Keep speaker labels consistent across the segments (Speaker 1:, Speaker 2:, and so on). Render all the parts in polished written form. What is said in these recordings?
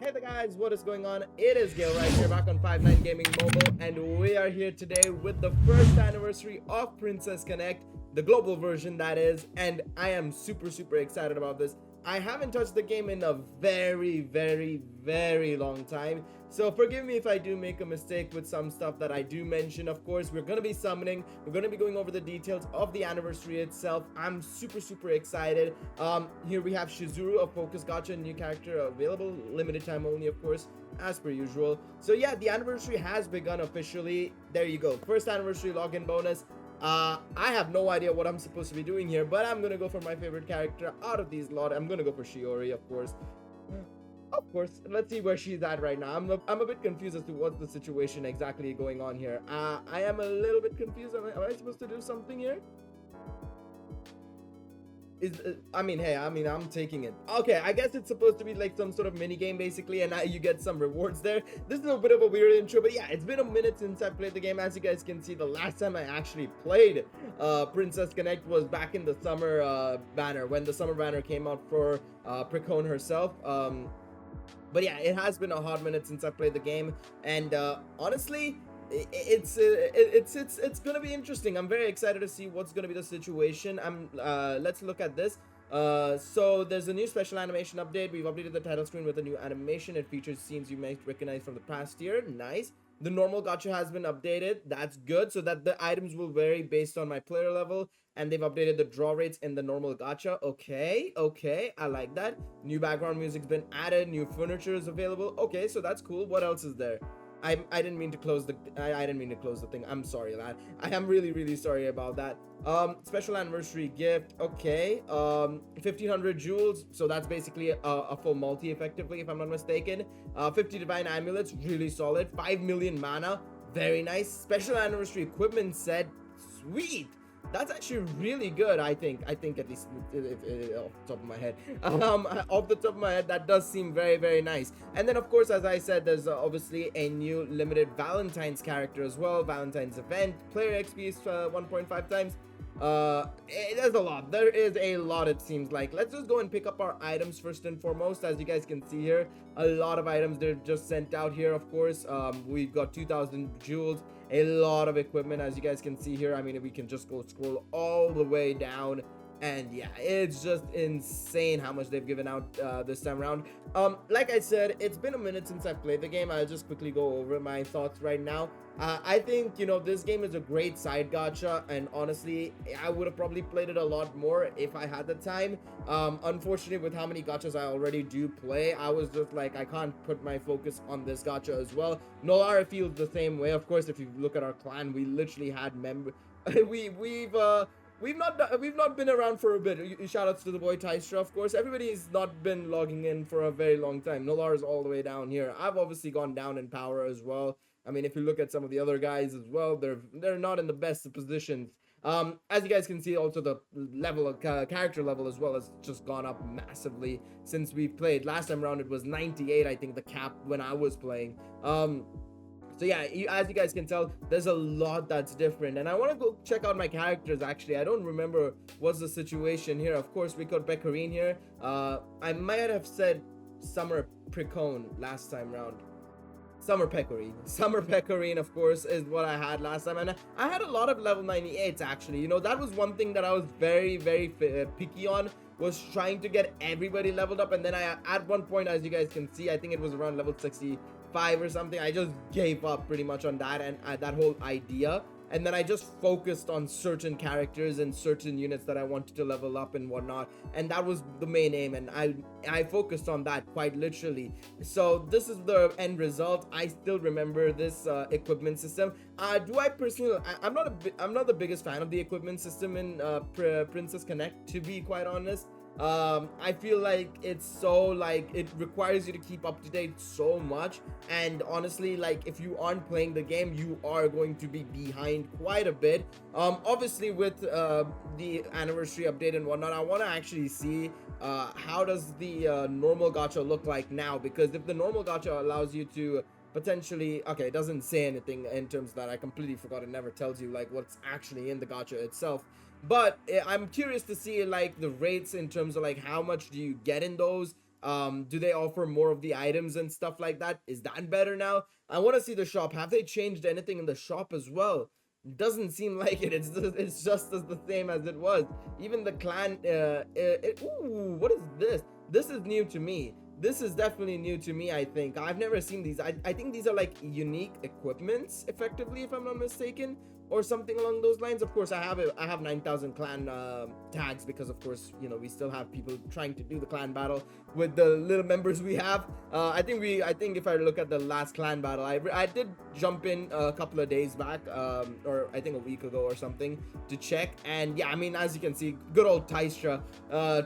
Speaker 1: Hey there guys, what is going on? It is Galeriot here, back on 59 Gaming Mobile, and we are here today with the first anniversary of Princess Connect, the global version that is, and I am super excited about this. I haven't touched the game in a very long time, so forgive me if I do make a mistake with some stuff that I do mention. Of course, we're going to be summoning, we're going to be going over the details of the anniversary itself. I'm super excited. Here we have Shizuru, a Focus Gacha, new character available, limited time only, of course, as per usual. So yeah, the anniversary has begun officially. There you go, first anniversary login bonus. I have no idea what I'm supposed to be doing here, but I'm gonna go for my favorite character out of these lot. I'm gonna go for Shiori, of course. Let's see where she's at right now. I'm a bit confused as to what's the situation exactly going on here. I am a little bit confused. Am I supposed to do something here? I'm taking it. Okay, I guess it's supposed to be like some sort of mini game basically, and now you get some rewards there. This is a bit of a weird intro, but yeah, it's been a minute since I played the game. As you guys can see, the last time I actually played Princess Connect was back in the summer banner, when the summer banner came out for PRICONNE'S herself. But yeah, it has been a hot minute since I played the game, and honestly, it's gonna be interesting. I'm very excited to see what's gonna be the situation. Let's look at this. So there's a new special animation update. We've updated the title screen with a new animation. It features scenes you may recognize from the past year. Nice. The normal gacha has been updated. That's good, so that the items will vary based on my player level, and they've updated the draw rates in the normal gacha. Okay, I like that. New background music's been added. New furniture is available. Okay, so that's cool. What else is there? I didn't mean to close the I didn't mean to close the thing. I'm sorry, lad. I am really sorry about that. Special anniversary gift. Okay. 1500 jewels, so that's basically a full multi effectively, if I'm not mistaken. 50 divine amulets, really solid. 5 million mana, very nice. Special anniversary equipment set, sweet. That's actually really good. I think at least off the top of my head, off the top of my head, that does seem very nice. And then of course, as I said, there's obviously a new limited Valentine's character as well. Valentine's event, player XP is 1.5 times. There's a lot. There is a lot, it seems like. Let's just go and pick up our items first and foremost. As you guys can see here, a lot of items they're just sent out here. Of course, we've got 2000 jewels, a lot of equipment, as you guys can see here. I mean, we can just go scroll all the way down, and yeah, it's just insane how much they've given out this time around. Like I said, it's been a minute since I've played the game. I'll just quickly go over my thoughts right now. I think, you know, this game is a great side gacha, and honestly, I would have probably played it a lot more if I had the time. Unfortunately, with how many gachas I already do play, I was just like, I can't put my focus on this gacha as well. Nolara feels the same way. Of course, if you look at our clan, we literally had We've not been around for a bit. Shoutouts to the boy Tystra, of course. Everybody's not been logging in for a very long time. Nolar's all the way down here. I've obviously gone down in power as well. I mean, if you look at some of the other guys as well, they're not in the best of positions. As you guys can see, also the level of character level as well has just gone up massively since we played. Last time around it was 98, I think, the cap when I was playing. So yeah, as you guys can tell, there's a lot that's different, and I want to go check out my characters. Actually, I don't remember what's the situation here. Of course, we got Beccarine here. I might have said Summer Precone last time round. Summer Pecorine, of course, is what I had last time, and I had a lot of level 98s actually. You know, that was one thing that I was very picky on, was trying to get everybody leveled up, and then at one point, as you guys can see, I think it was around level 65 or something, I just gave up pretty much on that and that whole idea. And then I just focused on certain characters and certain units that I wanted to level up and whatnot, and that was the main aim, and I focused on that quite literally. So this is the end result. I still remember this equipment system. Do I personally? I'm not the biggest fan of the equipment system in Princess Connect, to be quite honest. I feel like it's so, like, it requires you to keep up to date so much, and honestly, like, if you aren't playing the game, you are going to be behind quite a bit. Obviously with the anniversary update and whatnot, I want to actually see how does the normal gacha look like now, because if the normal gacha allows you to potentially, okay, it doesn't say anything in terms of that. I completely forgot. It never tells you like what's actually in the gacha itself. But I'm curious to see like the rates in terms of like how much do you get in those. Do they offer more of the items and stuff like that? Is that better now? I want to see the shop. Have they changed anything in the shop as well? Doesn't seem like it. It's just as the same as it was. Even the clan. Ooh, what is this? This is new to me. This is definitely new to me. I think I've never seen these. I think these are like unique equipments, effectively, if I'm not mistaken, or something along those lines. Of course, I have 9,000 clan tags because, of course, you know, we still have people trying to do the clan battle with the little members we have. I think if I look at the last clan battle, I did jump in a couple of days back, or I think a week ago or something, to check. And yeah, I mean, as you can see, good old Tystra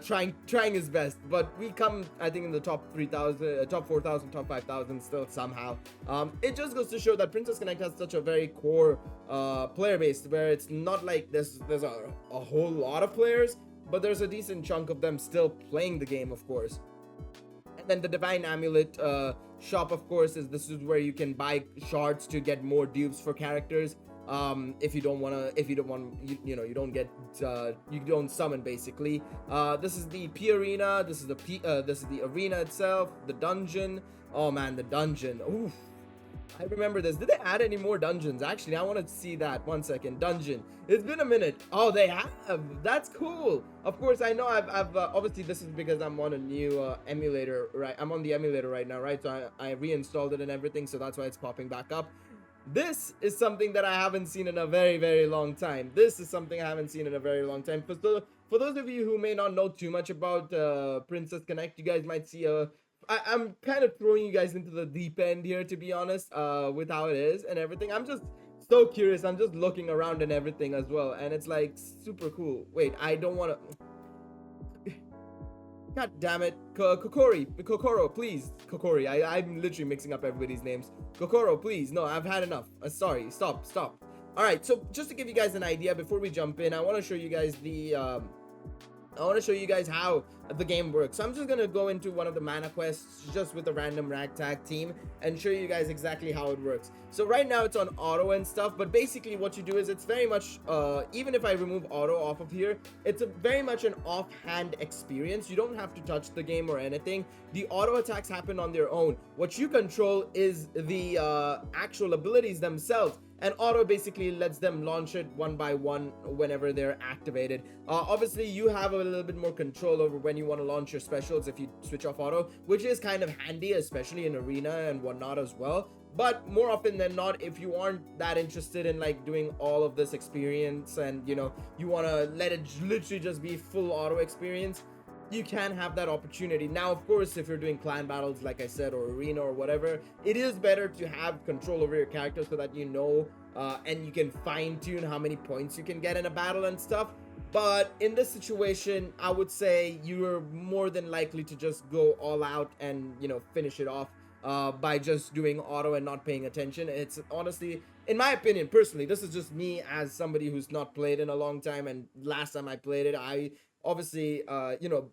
Speaker 1: trying his best, but we come, I think, in the top 3,000, top 4,000, top 5,000 still somehow. It just goes to show that Princess Connect has such a very core player base, where it's not like there's a whole lot of players, but there's a decent chunk of them still playing the game, of course. And then the Divine Amulet shop, of course, this is where you can buy shards to get more dupes for characters. If you don't summon, basically. This is the P arena. This is the arena itself, the dungeon. Oh man, the dungeon. Oof. I remember this. Did they add any more dungeons? Actually, I want to see that. 1 second. Dungeon. It's been a minute. Oh, they have. That's cool. Of course, I know I've obviously, this is because I'm on a new emulator, right? I'm on the emulator right now, right? So I reinstalled it and everything, so that's why it's popping back up. This is something that I haven't seen in a very, very long time. This is something I haven't seen in a very long time. For those of you who may not know too much about Princess Connect, you guys might see I'm kind of throwing you guys into the deep end here, to be honest, with how it is and everything. I'm just so curious. I'm just looking around and everything as well, and it's like super cool. Wait, I don't want to. God damn it, Kokoro, please, Kokori. I'm literally mixing up everybody's names. Kokoro, please. No, I've had enough. Sorry. Stop. All right. So just to give you guys an idea before we jump in, I want to show you guys how the game works. So I'm just gonna go into one of the mana quests just with a random ragtag team and show you guys exactly how it works. So right now it's on auto and stuff, but basically what you do is it's very much even if I remove auto off of here, it's very much an offhand experience. You don't have to touch the game or anything. The auto attacks happen on their own. What you control is the actual abilities themselves, and auto basically lets them launch it one by one whenever they're activated. Obviously, you have a little bit more control over when you want to launch your specials if you switch off auto, which is kind of handy, especially in arena and whatnot as well. But more often than not, if you aren't that interested in like doing all of this experience and you want to let it literally just be full auto experience, you can have that opportunity. Now, of course, if you're doing clan battles, like I said, or arena or whatever, it is better to have control over your character so that and you can fine-tune how many points you can get in a battle and stuff. But in this situation, I would say you're more than likely to just go all out and finish it off by just doing auto and not paying attention. It's honestly, in my opinion, personally, this is just me as somebody who's not played in a long time, and last time I played it, I obviously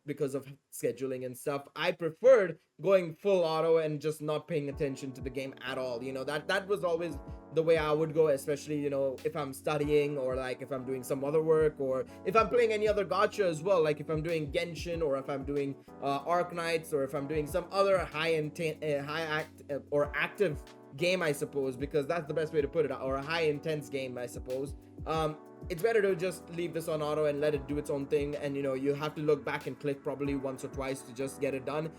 Speaker 1: because of scheduling and stuff, I preferred going full auto and just not paying attention to the game at all. That was always the way I would go, especially if I'm studying, or like if I'm doing some other work, or if I'm playing any other gacha as well, like if I'm doing Genshin, or if I'm doing Arc Knights, or if I'm doing some other active game, I suppose, because that's the best way to put it, or a high intense game, I suppose. It's better to just leave this on auto and let it do its own thing, and you have to look back and click probably once or twice to just get it done.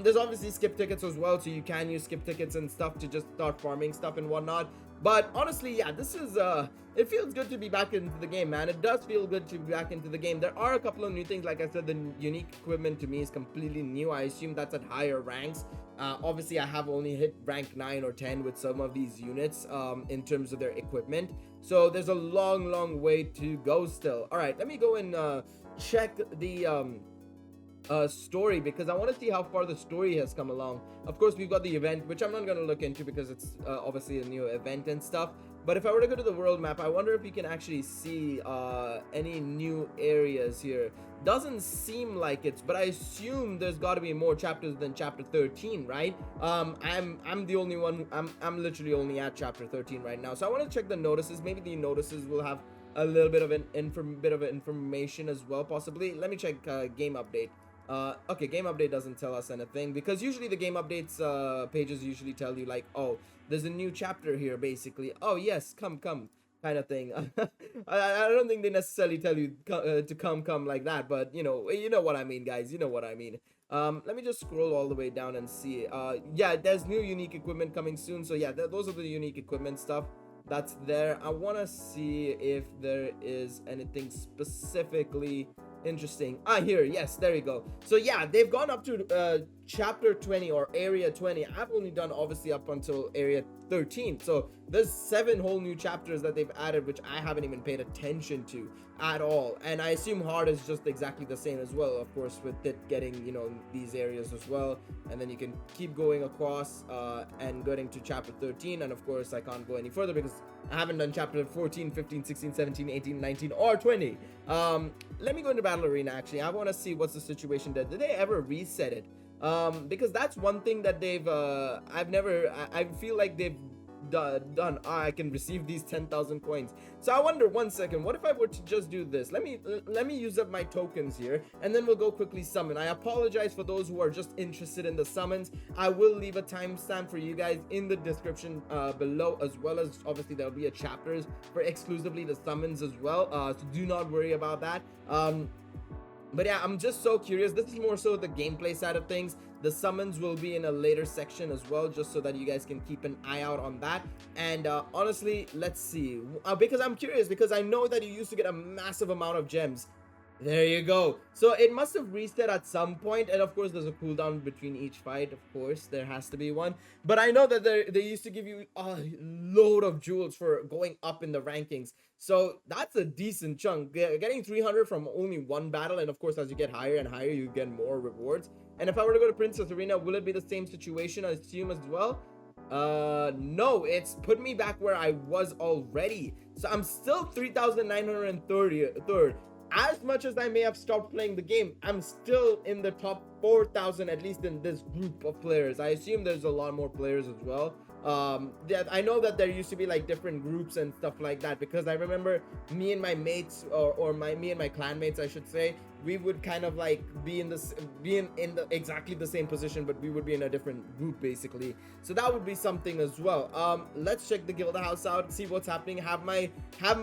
Speaker 1: There's obviously skip tickets as well, so you can use skip tickets and stuff to just start farming stuff and whatnot. But honestly, yeah, this is it feels good to be back into the game, man. It does feel good to be back into the game. There are a couple of new things. Like I said, the unique equipment to me is completely new. I assume that's at higher ranks. Obviously, I have only hit rank 9 or 10 with some of these units in terms of their equipment. So there's a long way to go still. All right, let me go and check the story, because I want to see how far the story has come along. Of course, we've got the event, which I'm not going to look into because it's obviously a new event and stuff. But if I were to go to the world map, I wonder if you can actually see any new areas here. Doesn't seem like it, but I assume there's got to be more chapters than chapter 13, right? I'm the only one. I'm literally only at chapter 13 right now. So I want to check the notices. Maybe the notices will have a little bit of information as well, possibly. Let me check game update. Okay, game update doesn't tell us anything because usually the game updates pages usually tell you like, oh, there's a new chapter here, basically. Oh yes, come, kind of thing. I don't think they necessarily tell you to come like that, but you know what I mean, guys. You know what I mean. Let me just scroll all the way down and see. Yeah, there's new unique equipment coming soon. So yeah, those are the unique equipment stuff that's there. I want to see if there is anything specifically interesting. Here, yes, there you go. So yeah, they've gone up to chapter 20 or area 20. I've only done obviously up until area 13, so there's 7 whole new chapters that they've added, which I haven't even paid attention to at all. And I assume hard is just exactly the same as well, of course, with it getting these areas as well. And then you can keep going across and getting to chapter 13. And of course I can't go any further because I haven't done chapter 14, 15, 16, 17, 18, 19, or 20. Let me go into battle arena. Actually, I want to see what's the situation there. Did they ever reset it? Because that's one thing that they've I feel like they've done. I can receive these 10,000 coins. So I wonder, one second, what if I were to just do this? Let me use up my tokens here, and then we'll go quickly summon. I apologize for those who are just interested in the summons. I will leave a timestamp for you guys in the description below, as well as obviously there'll be a chapters for exclusively the summons as well, so do not worry about that. But yeah, I'm just so curious. This is more so the gameplay side of things. The summons will be in a later section as well, just so that you guys can keep an eye out on that. And honestly, let's see, because I'm curious, because I know that you used to get a massive amount of gems. There you go. So it must have reset at some point, and of course there's a cooldown between each fight. Of course there has to be one, but I know that they used to give you a load of jewels for going up in the rankings. So that's a decent chunk. Getting 300 from only one battle, and of course as you get higher and higher you get more rewards. And if I were to go to Princess Arena, will it be the same situation, I assume, as well? No, it's put me back where I was already. So I'm still 3,933rd. As much as I may have stopped playing the game, I'm still in the top 4,000, at least in this group of players. I assume there's a lot more players as well. I know that there used to be like different groups and stuff like that, because I remember me and my mates, or me and my clan mates, I should say, we would kind of like be in the exactly the same position, but we would be in a different group basically. So that would be something as well. Let's check the guild house out, see what's happening. Have my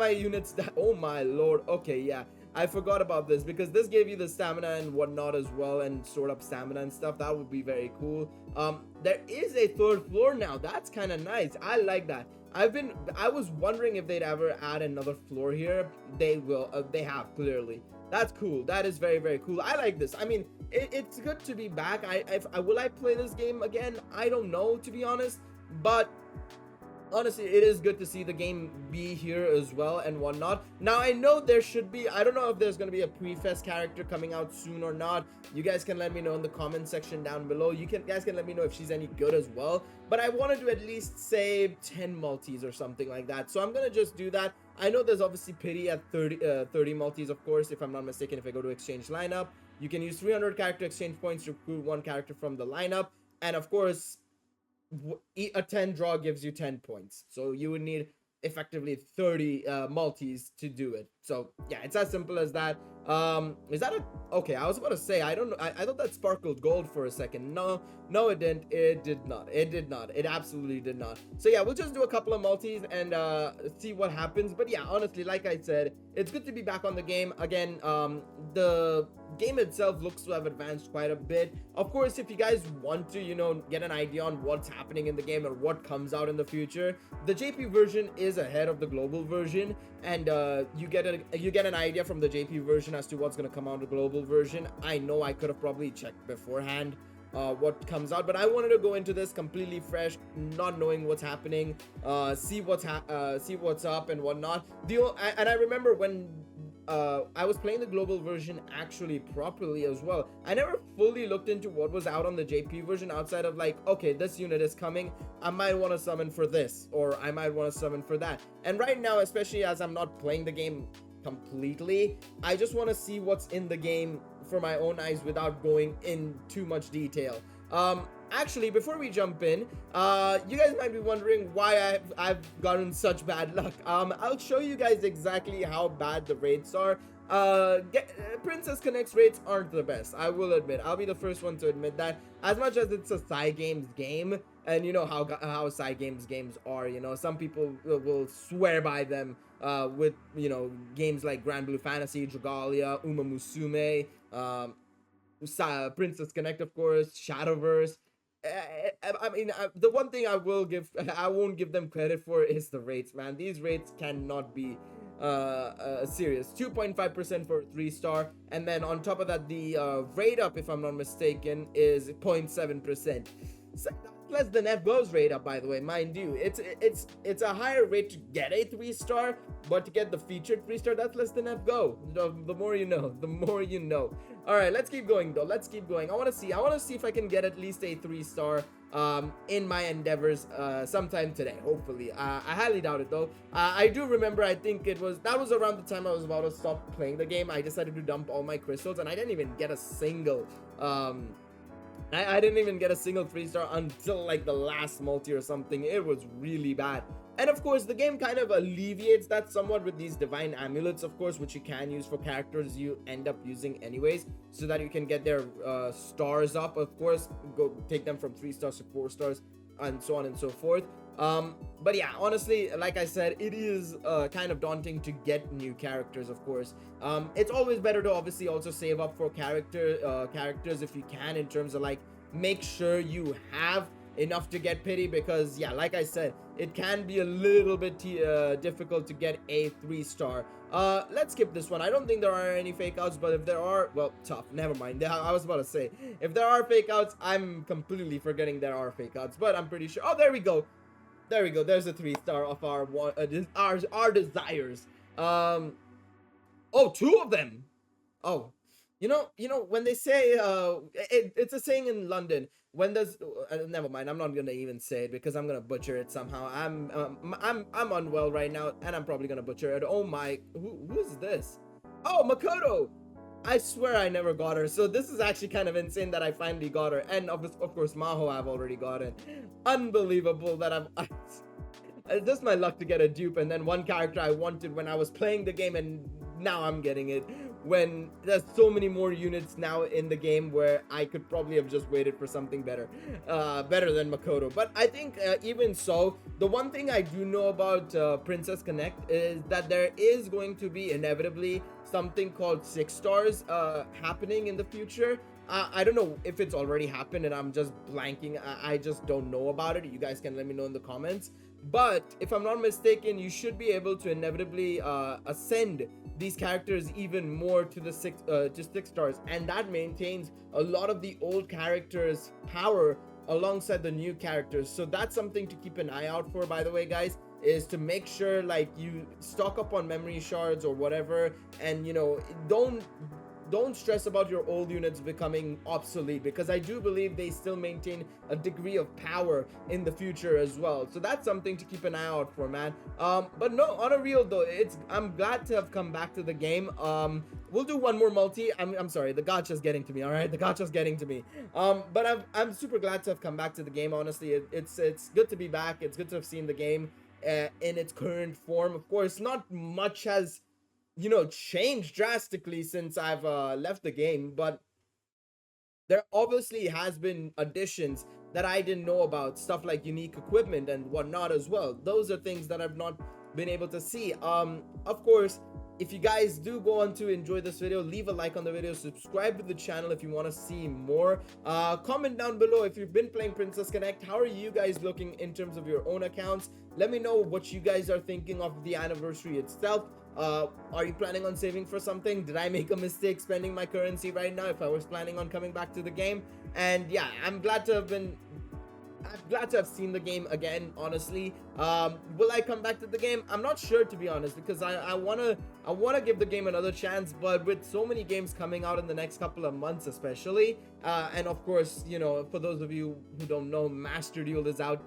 Speaker 1: units oh my lord. Okay, yeah, I forgot about this, because this gave you the stamina and whatnot as well, and stored up stamina and stuff. That would be very cool. There is a 3rd floor now. That's kind of nice. I like that. I was wondering if they'd ever add another floor here. They will. They have, clearly. That's cool. That is very, very cool. I like this. I mean, it's good to be back. Will I play this game again? I don't know, to be honest, but honestly, it is good to see the game be here as well and whatnot. Now, I know there should be, I don't know if there's going to be a pre-fest character coming out soon or not. You guys can let me know in the comment section down below. Guys can let me know if she's any good as well. But I wanted to at least save 10 multis or something like that. So I'm going to just do that. I know there's obviously pity at 30 multis, of course, if I'm not mistaken. If I go to exchange lineup, you can use 300 character exchange points to recruit 1 character from the lineup. And of course, a 10 draw gives you 10 points, so you would need effectively 30 multis to do it. So yeah, it's as simple as that. Is that okay, I was about to say, I don't know, I thought that sparkled gold for a second. No, it didn't. It did not. It absolutely did not. So yeah, we'll just do a couple of multis and see what happens. But yeah, honestly, like I said, it's good to be back on the game again. The game itself looks to have advanced quite a bit. Of course, if you guys want to get an idea on what's happening in the game or what comes out in the future, the JP version is ahead of the global version, and you get an idea from the JP version as to what's going to come out in the global version. I know I could have probably checked beforehand what comes out, but I wanted to go into this completely fresh, not knowing what's happening, see what's up and whatnot. And I remember when I was playing the global version actually properly as well, I never fully looked into what was out on the JP version outside of like, okay, this unit is coming, I might want to summon for this, or I might want to summon for that. And right now, especially as I'm not playing the game completely, I just want to see what's in the game for my own eyes without going in too much detail. Actually, before we jump in, you guys might be wondering why I've gotten such bad luck. I'll show you guys exactly how bad the raids are. Princess Connect's rates aren't the best. I will admit. I'll be the first one to admit that. As much as it's a Cygames game, and you know how Cygames games are. You know, some people will swear by them. With games like Grand Blue Fantasy, Dragalia, Uma Musume, Princess Connect, of course, Shadowverse. I mean, the one thing I won't give them credit for is the rates, man. These rates cannot be serious. 2.5% for 3-star, and then on top of that, the rate up, if I'm not mistaken, is 0.7%. So less than FGO's rate up, by the way, mind you. It's a higher rate to get a 3-star, but to get the featured 3-star, that's less than FGO. The more you know, the more you know. All right, let's keep going though. Let's keep going. I want to see if I can get at least a 3-star in my endeavors sometime today, hopefully. I highly doubt it though. I do remember, I think that was around the time I was about to stop playing the game. I decided to dump all my crystals, and I didn't even get a single I didn't even get a single 3-star until like the last multi or something. It was really bad. And of course, the game kind of alleviates that somewhat with these divine amulets, of course, which you can use for characters you end up using anyways, so that you can get their stars up. Of course, go take them from 3 stars to 4 stars, and so on and so forth. But yeah, honestly, like I said, it is kind of daunting to get new characters, of course. It's always better to obviously also save up for characters if you can, in terms of like, make sure you have enough to get pity, because yeah, like I said, it can be a little bit difficult to get a 3-star. Let's skip this one. I don't think there are any fake outs, but if there are, well, tough, never mind. I was about to say, if there are fake outs, I'm completely forgetting there are fake outs, but I'm pretty sure. Oh, there we go. There's a 3-star of our desires. Oh, 2 of them. Oh, you know when they say it's a saying in London, when there's never mind, I'm not gonna even say it because I'm gonna butcher it somehow. I'm unwell right now, and I'm probably gonna butcher it. Oh my, who is this? Oh, Makoto. I swear I never got her, so this is actually kind of insane that I finally got her. And of course, Maho I've already gotten. Unbelievable that it's just my luck to get a dupe, and then one character I wanted when I was playing the game, and now I'm getting it, when there's so many more units now in the game where I could probably have just waited for something better than Makoto. But I think even so, the one thing I do know about Princess Connect is that there is going to be inevitably something called 6 stars happening in the future. I don't know if it's already happened and I'm just blanking. I just don't know about it. You guys can let me know in the comments. But if I'm not mistaken, you should be able to inevitably ascend these characters even more to the 6 stars, and that maintains a lot of the old characters' power alongside the new characters. So that's something to keep an eye out for, by the way, guys, is to make sure like you stock up on memory shards or whatever, and don't stress about your old units becoming obsolete, because I do believe they still maintain a degree of power in the future as well. So that's something to keep an eye out for, man. But no, on a real though, I'm glad to have come back to the game. We'll do one more multi. I'm sorry, the gacha's getting to me. All right, the gacha's getting to me. But I'm super glad to have come back to the game. Honestly, it's good to be back. It's good to have seen the game in its current form. Of course, not much has changed drastically since I've left the game, but there obviously has been additions that I didn't know about, stuff like unique equipment and whatnot as well. Those are things that I've not been able to see. Of course, if you guys do go on to enjoy this video, leave a like on the video, subscribe to the channel if you want to see more. Comment down below if you've been playing Princess Connect. How are you guys looking in terms of your own accounts? Let me know what you guys are thinking of the anniversary itself. Are you planning on saving for something? Did I make a mistake spending my currency right now if I was planning on coming back to the game? And yeah, I'm glad to have seen the game again, honestly. Will I come back to the game? I'm not sure, to be honest, because I wanna give the game another chance, but with so many games coming out in the next couple of months especially, and of course, for those of you who don't know, Master Duel is out.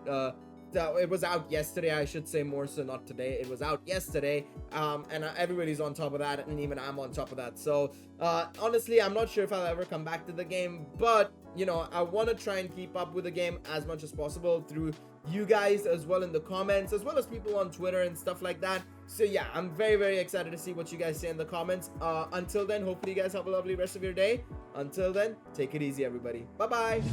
Speaker 1: It was out yesterday, I should say, more so, not today. It was out yesterday, and everybody's on top of that, and even I'm on top of that. So honestly, I'm not sure if I'll ever come back to the game, but you know, I want to try and keep up with the game as much as possible through you guys as well in the comments, as well as people on Twitter and stuff like that. So yeah, I'm very, very excited to see what you guys say in the comments. Until then, hopefully you guys have a lovely rest of your day. Until then, take it easy, everybody. Bye bye.